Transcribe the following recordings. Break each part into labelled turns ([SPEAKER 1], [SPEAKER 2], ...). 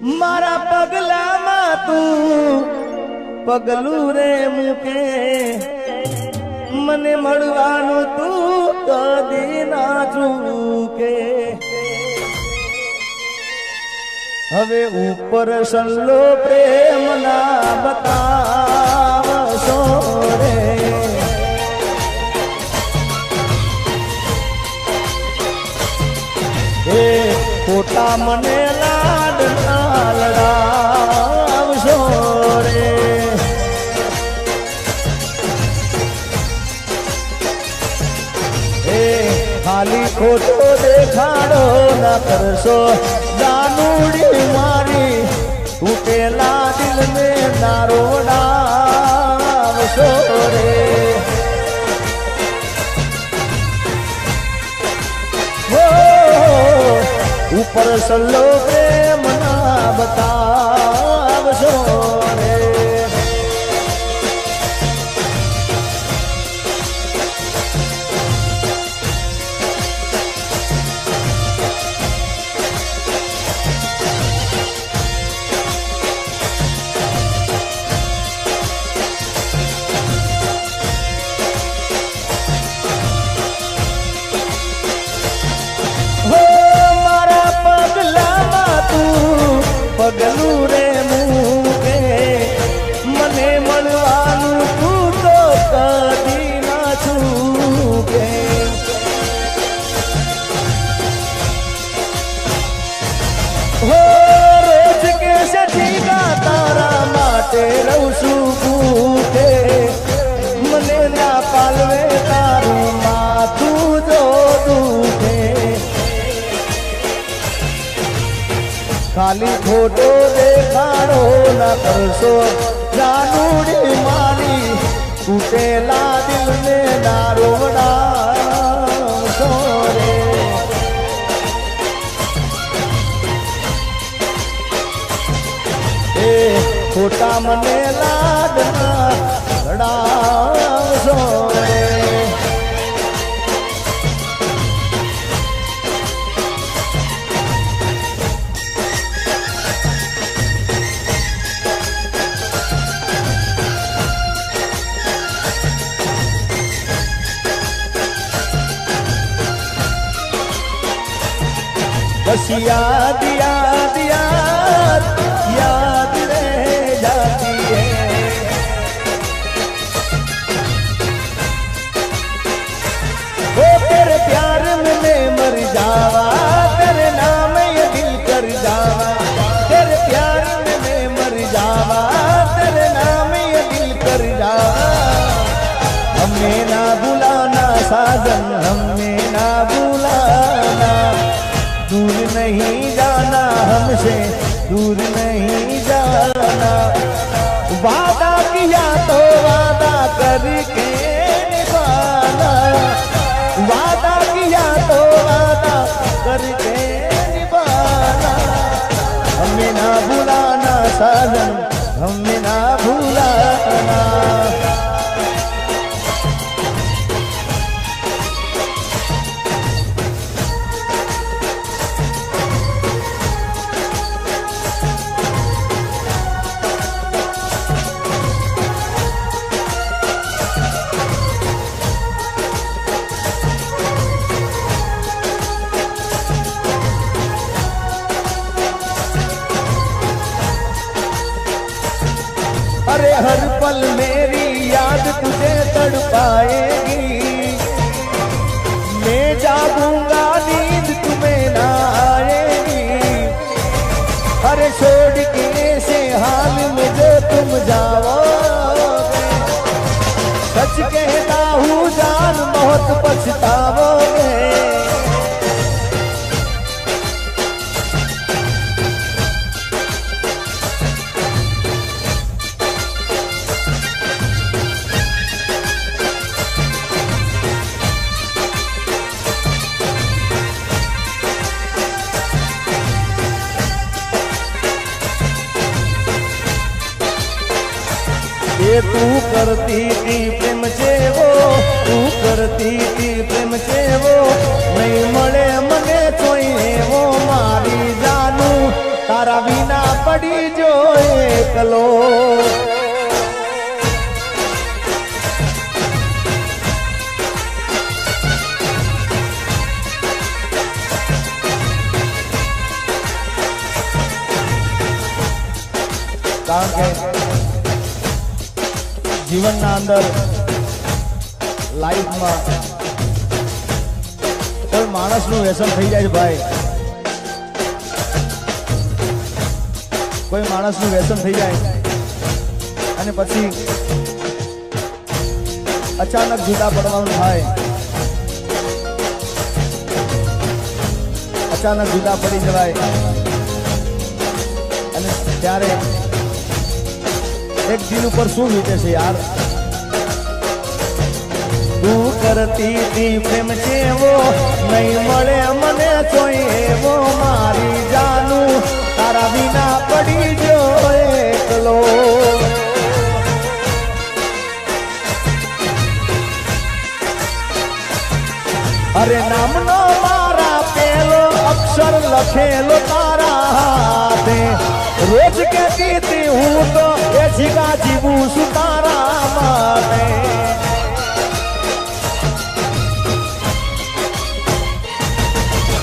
[SPEAKER 1] મારા પગલામાં તું પગલું રે મૂકે મને મળવાનું તું કદી ના ચૂકે હવે ઉપર સલ્લો પ્રેમ ના બતાવશો રે એ ખોટા મને લાડ ના લડાવશો રે એ ખાલી ખોટો દેખાડો ના કરશો જાનુડી મારી તૂટેલા દિલ ને નારોડાવશો રે ઉપર સલ્લો પ્રેમ ના બતાવશો રે પગલું રે મૂકે મને મળવાનું તું તો કદી ના ચૂકે હો રોજ કે સઠીકા તારા માટે રહું છું ભૂખે મને ના પાલવે તારું માથું જો દુખે ખાલી ખોટો દેખાડો ના કરશો જાનુડી મારી તૂટેલા દિલ ને દારોડાવશો રે એ ખોટા મને લાડ ના લડાવશો રે बस याद याद याद याद रह जाती है वो तेरे प्यार में मैं मर जावा तेरे नाम ये दिल कर जावा तेरे प्यार में मैं मर जावा तेरे नाम ये दिल कर जावा हमें ना बुलाना साजन हमें ना बुलाना दूर नहीं जाना हमसे दूर नहीं जाना वादा किया तो वादा करके निभाना वादा किया तो वादा करके निभाना हमें ना भूलाना साजन हमें ना भूलाना अरे हर पल मेरी याद तुझे तड़पाएगी मैं जागूंगा नींद तुम्हें ना आएगी अरे छोड़ के ऐसे हाल में जो तुम जाओगे सच कहता हूँ जान बहुत पछताओगे ये तू करती थी प्रेम से वो तू करती थी प्रेम से वो नहीं મળે મને કોઈ એવો મારી જાનું તારા વિના એકલો કારણ કે જીવનના અંદર લાઈફમાં કોઈ માણસનું વ્યસન થઈ જાય છે ભાઈ, કોઈ માણસનું વ્યસન થઈ જાય અને પછી અચાનક જુદા પડવાનું થાય, અચાનક જુદા પડી જવાય અને ત્યારે એક દિલ ઉપર શું વીતે છે યાર। તું કરતી તી પ્રેમ જેવો નહીં મળે મને કોઈ એવો, મારી જાનું તારા વિના પડી જો એકલો। અરે નામનો મારા પેલો અક્ષર લખેલો તારા હાથે, રોજ કહેતી તી હું તો એ જીગા જીવું છું તારા માટે।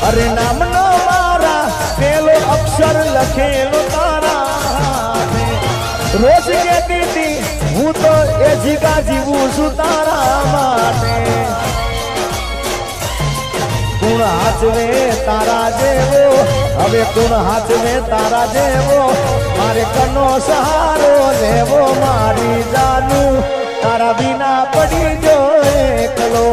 [SPEAKER 1] અરે નામનો મારા પેલો અક્ષર લખેલો તારા હાથે, રોજ કહેતી તી હું તો એ જીગા જીવું છું તારા માટે। કુણ હાચવે તારા જેવો, હવે કુણ હાચવે તારા જેવો, મારે કનો સહારો લેવો, મારી જાનું તારા વિના પડી જો એકલો।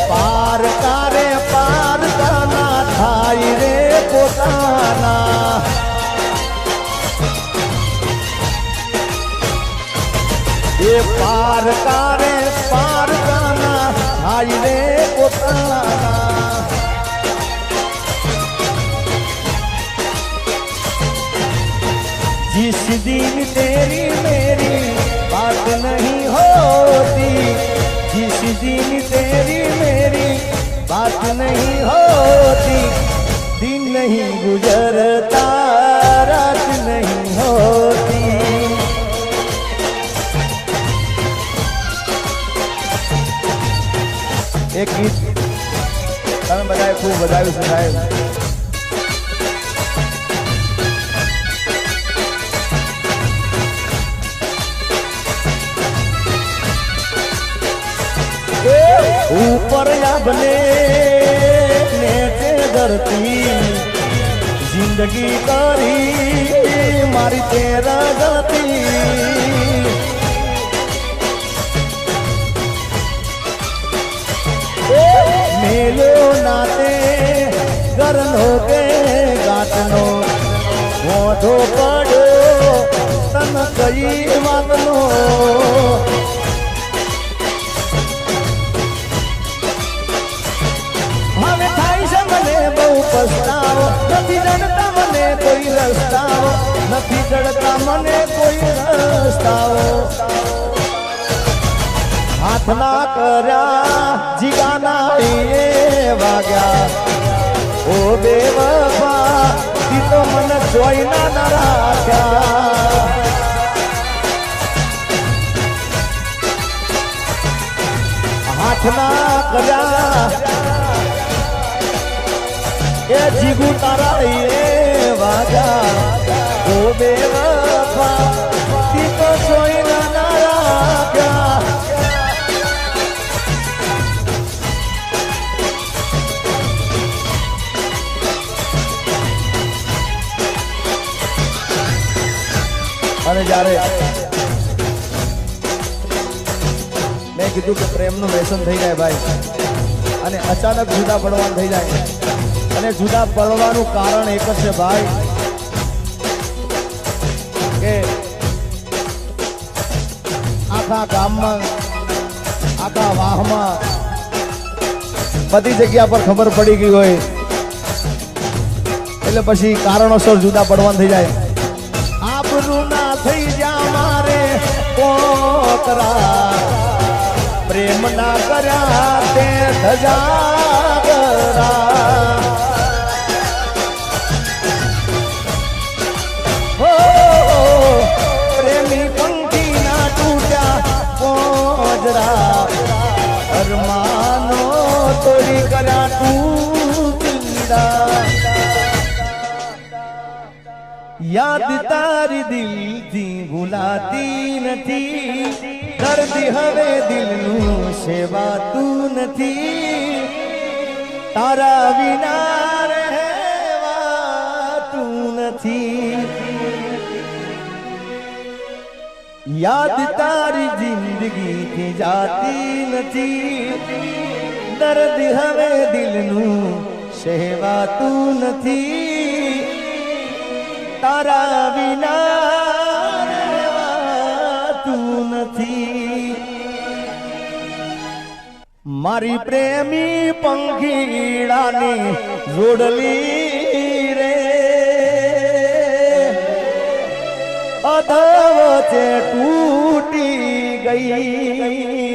[SPEAKER 1] પાર કારે પાર કાના થાય રે પોતાના, એ પાર કારે પાર કાના થાય રે પોતાના। जिस दिन तेरी मेरी बात नहीं होती, जिस दिन तेरी मेरी बात नहीं होती, दिन नहीं गुजरता रात नहीं होती। एक गीत તમે બધાએ ખૂબ બધાયું છે સાહેબ। ऊपर या बने नीचे धरती, जिंदगी करी मारी तेरा गति। मेलो नाते गरन हो गए गाटनो, मोढो पड़ो तन कई वातनो। પસ્તાવો નથી જડતા મને કોઈ રસ્તાઓ, નથી જડતા મને કોઈ રસ્તાઓ। હાથના કર્યા જીગાના એ વાગ્યા, ઓ બેવફા તી તો મને જોઈ ના રાખ્યા। હાથના કર્યા એ જીગુ તારા એ વાગા, ઓ બેવફા તી તો જોઈ ના રાખ્યા। અને જ્યારે મેં મેં કીધું કે પ્રેમનું વ્યસન થઈ જાય ભાઈ અને અચાનક જુદા પડવાનું થઈ જાય અને જુદા પડવાનું કારણ એક જ છે ભાઈ કે આખા ગામમાં આખા વાહમાં બધી જગ્યા પર ખબર પડી ગઈ હોય એટલે પછી કારણોસર જુદા પડવાનું થઈ જાય આબરૂ ના થઈ જા મારે કોકરા પ્રેમ ના કર્યા તે ધજાગરા હો પ્રેમી પંખી ના તૂટ્યા પોજરા અરમાનો તોડી કર્યા તૂટડા યાદ તારી દિલથી ભૂલાતી નથી દર્દ હવે દિલનું સેવાતું નથી તારા વિના રહેવાતું નથી યાદ તારી જિંદગીથી જાતી નથી દર્દ હવે દિલનું સેવાતું નથી તારા વિના રહેવાતું નથી મારી પ્રેમી પંખીડાની જોડલી રે અધવચે તૂટી ગઈ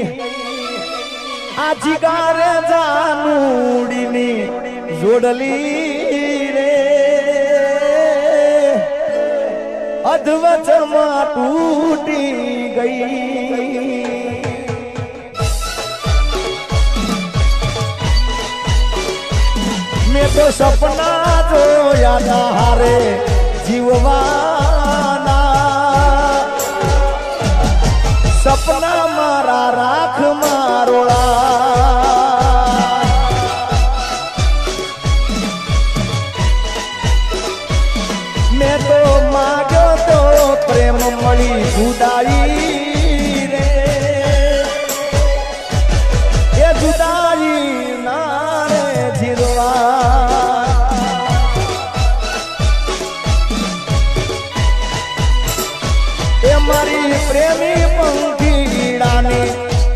[SPEAKER 1] આ જીગાર જાનુડીની જોડલી રે અધવચમાં તૂટી ગઈ મેં તો સપના જોયા તારે જીવવાના સપના મારા રાખ મારોળા મેં તો માગ્યો તો પ્રેમ મળી જુદાઈ રે એ જુદાઈ ના રે જીરવા એ મારી પ્રેમી પંખીડાની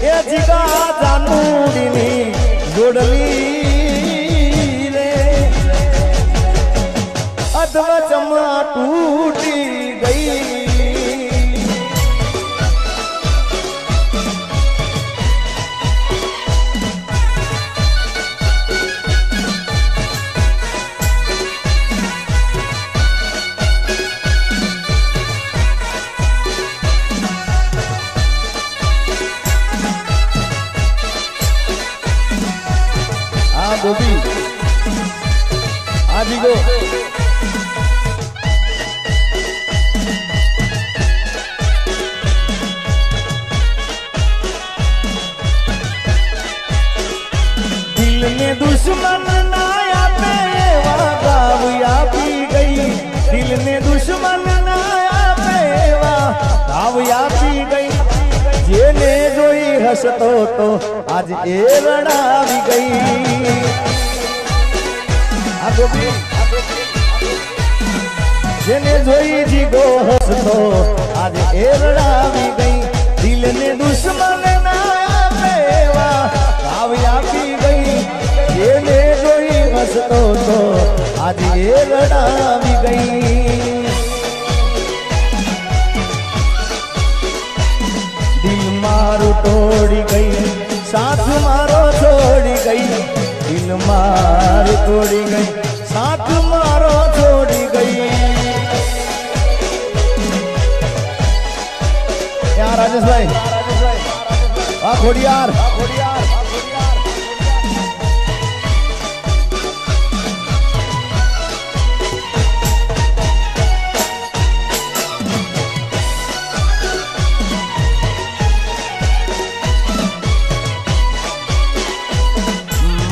[SPEAKER 1] એ જીગા જાનુડીની જોડલી રે અધવચમાં તૂટી ગઈ આ ગોપી આ જીગો દિલ ને દુશ્મન ના આપે એવા ગાવ આપી ગઈ દિલ ને દુશ્મન ના આપે એવા ગાવ આપી ગઈ જેને જોઈ હસતો તો આજ એ રડાવી ગઈ આ ગોપી જેને જોઈ જીગો હસતો આજ એ રડાવી ગઈ દિલ ને દુશ્મન ના આપે એવા ગાવ આપી ગઈ જેને જોઈ હસતો તો આજ એ રડાવી ગઈ દિલ મારું તોડી ગઈ સાથ મારો છોડી ગઈ દિલ મારું તોડી ગઈ સાથ મારો છોડી ગઈ યાર રાજેશભાઈ આ ખોડિયાર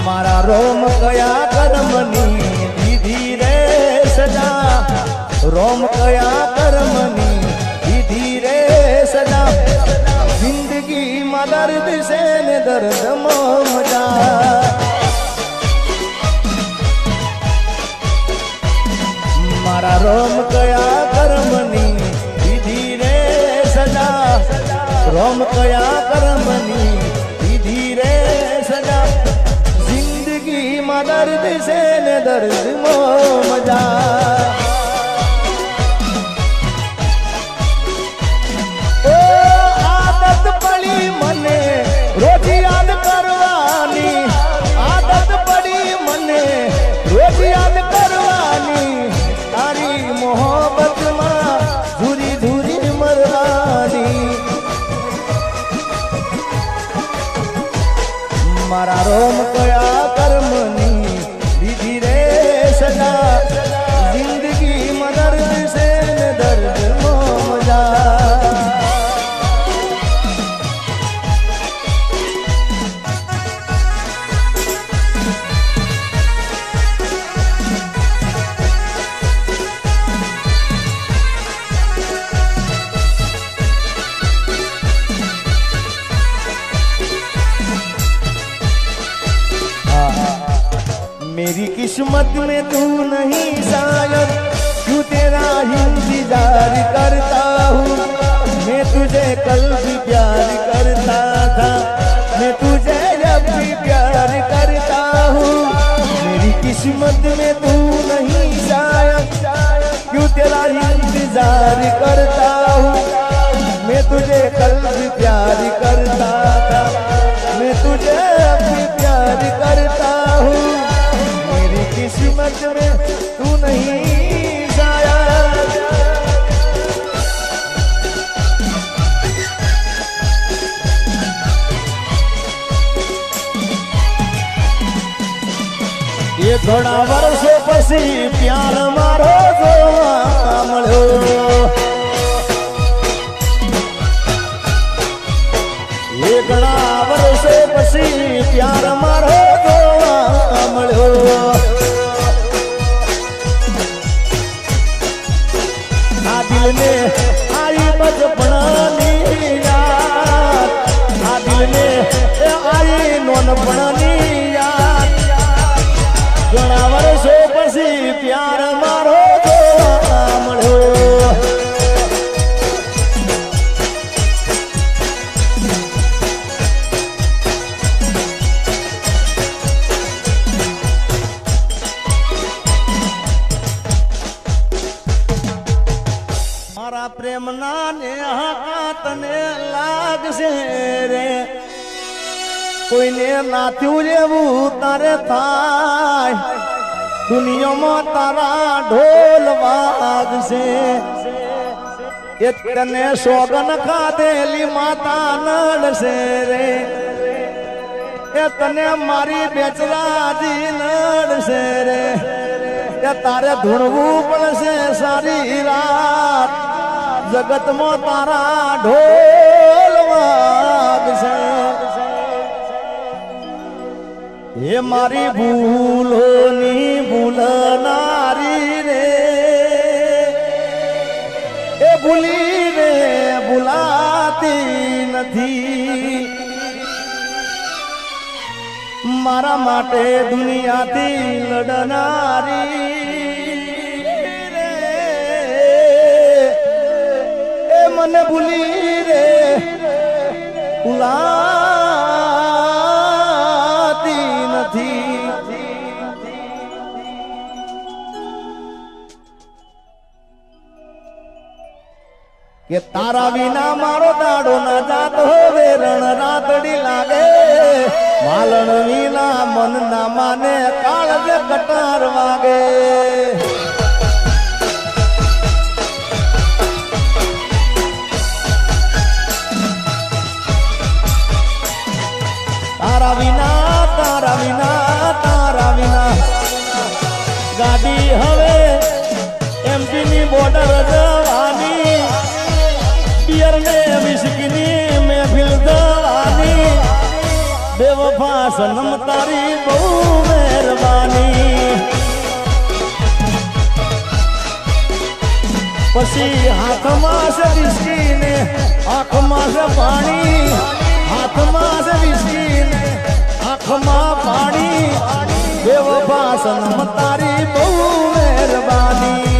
[SPEAKER 1] મારા રોમ કયા કર્મની દીધી રે સજા રોમ કયા કર્મની દીધી રે સજા જિંદગીમાં માં દર્દ છે ને દર્દમાં મજા મારા રોમ કયા કર્મની વિધિ રે સજા રોમ કયા કર્મની વિધિ રે સજા જિંદગી માં દર્દ છે ને દર્દમાં મજા મને રોજ યાદ કરવાની આદત પડી મને રોજ યાદ કરવાની તારી મોહબ્બતમાં ધૂરી ધૂરી મરવાની મારા રોમ કયા કર્મની વિધિ રે સજા જિંદગી માં દર્દ છે ને દર્દમાં મજા मेरी किस्मत में तू नहीं शायद क्यों तेरा इंतजार करता हूँ मैं तुझे कल भी प्यार करता था मैं तुझे जब भी प्यार करता हूँ मेरी किस्मत में तू नहीं शायद क्यों तेरा इंतजार करता हूँ मैं तुझे कल भी प्यार करता था मैं तुझे अब भी प्यार करता हूँ किस्मत में तू नहीं शायद ये थोड़ा वर्षों पसी प्यार मारो जोवा મળ્યો ये घણા વર્ષો પછી પ્યાર મારો જોવા મળ્યો दिल ने आई बचपनी याद आ दिल ने आई नोनपणी याद घણા વર્ષો પછી પ્યાર મારો જોવા મળ્યો प्रेम नाने तने लागशे रे कोई ने नाथ्यू जेवू तारे थाय दुनियामां तारा ढोल वागशे ए तने सोगन खाधेली माता नडशे रे ए तने मारी बेचराजी नडशे रे ए तारे धूणवू पड़शे सारी रात जगत में तारा ढोल वागशे ये मारी भूलोनी भूलनारी रे ए भूली रे भूलाती નથી મારા માટે દુનિયાથી લડનારી મને ભૂલી રે ભૂલાતી નથી કે તારા વિના મારો દાડો ના જાત હવે રણ રાતડી લાગે માલણ વિના મન ના માને કાળજ કટાર વાગે तारा विना गाड़ी हवे एमपी नी बॉर्डर जवानी बियर ने विस्की नी महफिल जवानी बेवफा सनम तारी बहु मेहरबानी पसी हाथ में से विस्की ने आँख में से पानी हाथ ભાણી બેવફા સનમ તારી બહુ મહેરબાની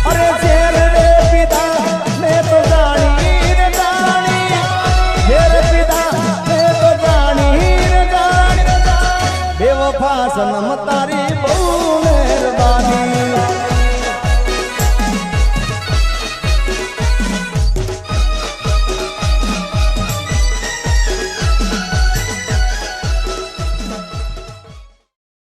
[SPEAKER 1] અરે ઝેર રે પીધા મેં તો જાણી રે જાણી ઝેર પીધા મેં તો જાણી રે જાણી બેવફા સનમ તારી